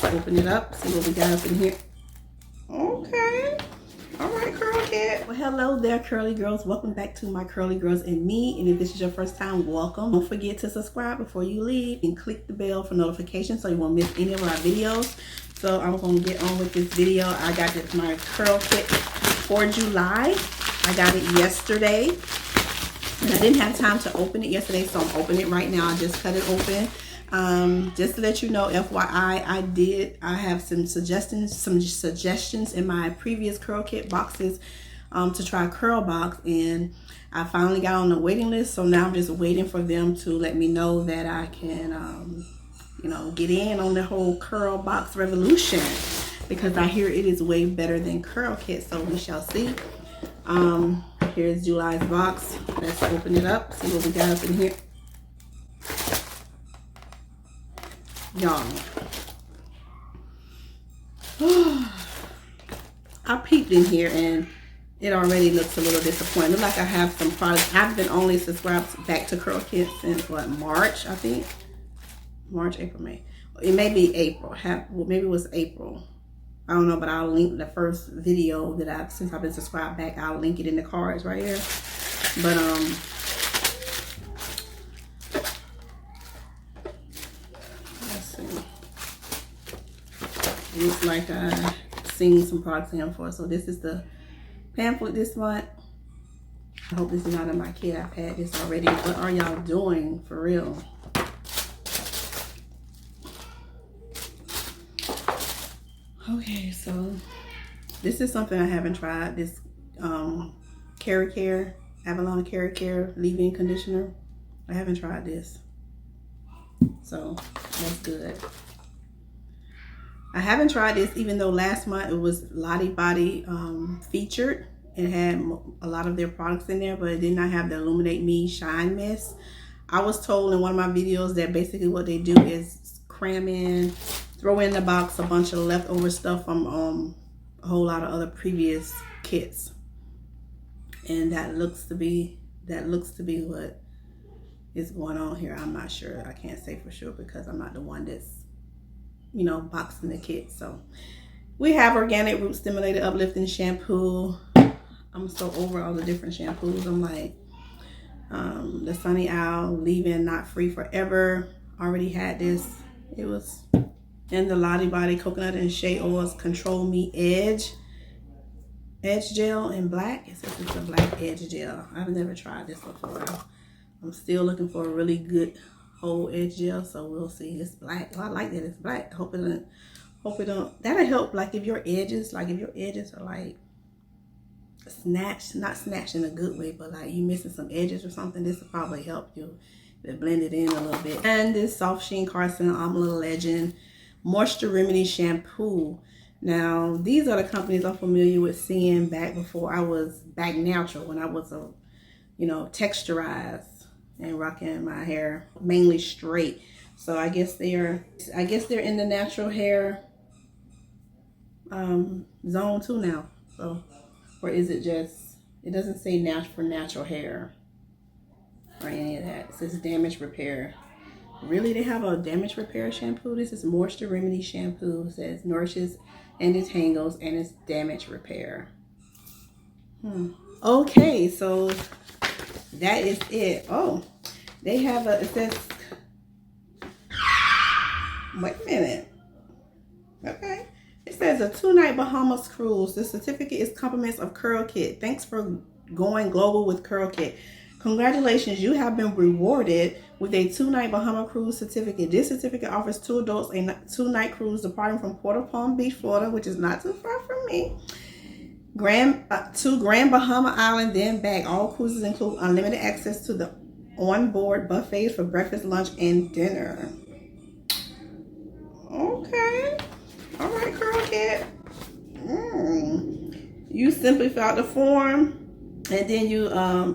open it up, see what we got up in here. Okay. All right, Curlkit. Well, hello there, curly girls. Welcome back to My Curly Girls and Me. And if this is your first time, welcome. Don't forget to subscribe before you leave and click the bell for notifications so you won't miss any of our videos. So I'm going to get on with this video. I got this My Curlkit for July. I got it yesterday. And I didn't have time to open it yesterday, so I'm opening it right now. I just cut it open. Just to let you know, FYI, I have some suggestions in my previous Curlkit boxes to try Curl Box, and I finally got on the waiting list. So now I'm just waiting for them to let me know that I can, you know, get in on the whole Curl Box revolution, because I hear it is way better than Curlkit. So we shall see. Here's July's box. Let's open it up, see what we got up in here. Y'all, I peeped in here and it already looks a little disappointing. Looks like I have some products. I've been only subscribed back to Curlkit since what, March, I think. March, April, May. It may be April. Well, maybe it was April. I don't know, but I'll link the first video that since I've been subscribed back, I'll link it in the cards right here. But let's see. It looks like I've seen some products in here before. So this is the pamphlet this month. I hope this is not in my kit. I've had this already. What are y'all doing for real? Okay, so this is something I haven't tried. This Care Care, Avalon Care Care leave-in conditioner. I haven't tried this, so that's good. I haven't tried this, even though last month it was Lottie Body featured. It had a lot of their products in there, but it did not have the Illuminate Me Shine Mist. I was told in one of my videos that basically what they do is throw in the box a bunch of leftover stuff from a whole lot of other previous kits, and that looks to be what is going on here. I'm not sure. I can't say for sure because I'm not the one that's, you know, boxing the kit. So we have Organic Root Stimulated Uplifting Shampoo. I'm so over all the different shampoos. I'm like, the Sunny Owl Leave-In Not Free Forever. Already had this. It was in the Lottie Body Coconut and Shea Oils Control Me Edge Gel in black. It says it's a black edge gel. I've never tried this before. I'm still looking for a really good whole edge gel, so we'll see. It's black. Oh, I like that it's black. Hope it don't. That'll help. Like if your edges are like snatched, not snatched in a good way, but like you missing some edges or something, this will probably help you to blend it in a little bit. And this Soft Sheen Carson Amla Legend Moisture Remedy Shampoo. Now, these are the companies I'm familiar with seeing back before I was back natural, when I was you know, texturized and rocking my hair mainly straight. So I guess they're in the natural hair zone too now. So, or is it just, it doesn't say for natural hair or any of that. It says damage repair. Really, they have a damage repair shampoo? This is Moisture Remedy Shampoo. It says nourishes and detangles and it's damage repair. Okay, so that is it. Oh, they have it says, wait a minute. Okay. It says a 2-night Bahamas cruise. The certificate is compliments of Curlkit. Thanks for going global with Curlkit. Congratulations, you have been rewarded with a 2-night Bahama cruise certificate. This certificate offers 2 adults a 2-night cruise departing from Port Palm Beach, Florida, which is not too far from me, to Grand Bahama Island, then back. All cruises include unlimited access to the onboard buffets for breakfast, lunch, and dinner. Okay. All right, Curlkit. You simply fill out the form, and then you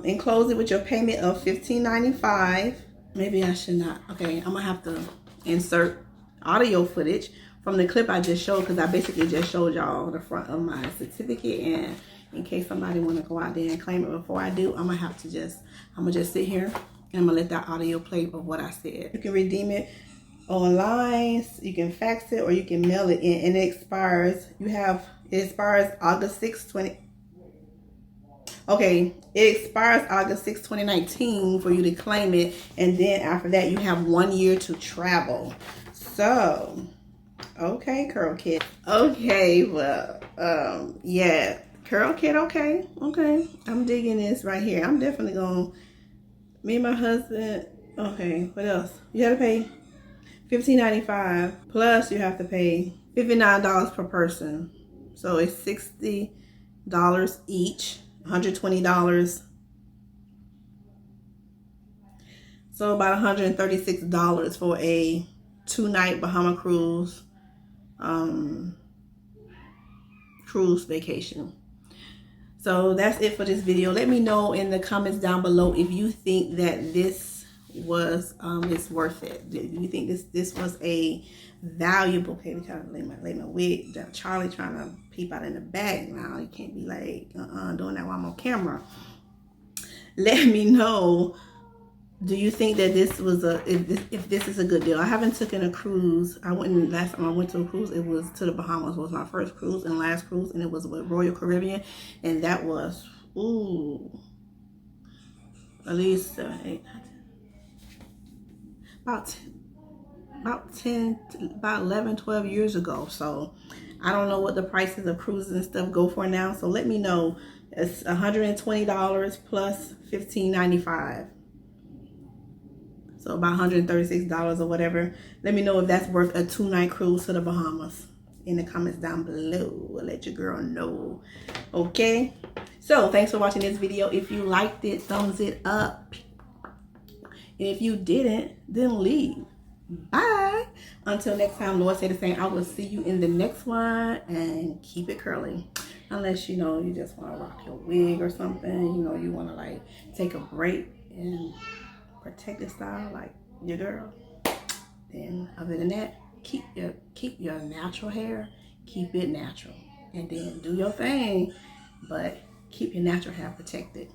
enclose it with your payment of $15.95. Maybe I should not. Okay, I'm gonna have to insert audio footage from the clip I just showed, because I basically just showed y'all the front of my certificate, and in case somebody want to go out there and claim it before I do, I'm gonna just sit here and I'm gonna let that audio play of what I said. You can redeem it online. You can fax it or you can mail it in, and it expires. It expires August 6, 20. Okay, it expires August 6, 2019 for you to claim it, and then after that you have 1 year to travel. So, okay, Curlkit. Okay, well, yeah, Curlkit. Okay, I'm digging this right here. I'm definitely gonna. Me and my husband. Okay, what else? You gotta pay $15.95 plus you have to pay $59 per person. So it's $60 each, $120. So about $136 for a 2-night Bahama cruise vacation. So that's it for this video. Let me know in the comments down below if you think that this was it's worth it. Do you think this was a valuable? Okay, we trying to lay my wig. Charlie trying to peep out in the back now. You can't be like doing that while I'm on camera. Let me know. Do you think that this was if this is a good deal? I haven't taken a cruise. Last time I went to a cruise, it was to the Bahamas. It was my first cruise and last cruise, and it was with Royal Caribbean, and that was at least 11, 12 years ago. So I don't know what the prices of cruises and stuff go for now. So let me know. It's $120 plus $15.95. So about $136 or whatever. Let me know if that's worth a 2-night cruise to the Bahamas in the comments down below. I'll let your girl know. Okay. So thanks for watching this video. If you liked it, thumbs it up. And if you didn't, then leave. Bye. Until next time, Lord say the same. I will see you in the next one, and keep it curly. Unless, you know, you just want to rock your wig or something. You know, you want to like take a break and protect the style like your girl. Then other than that, keep your natural hair, keep it natural, and then do your thing, but keep your natural hair protected.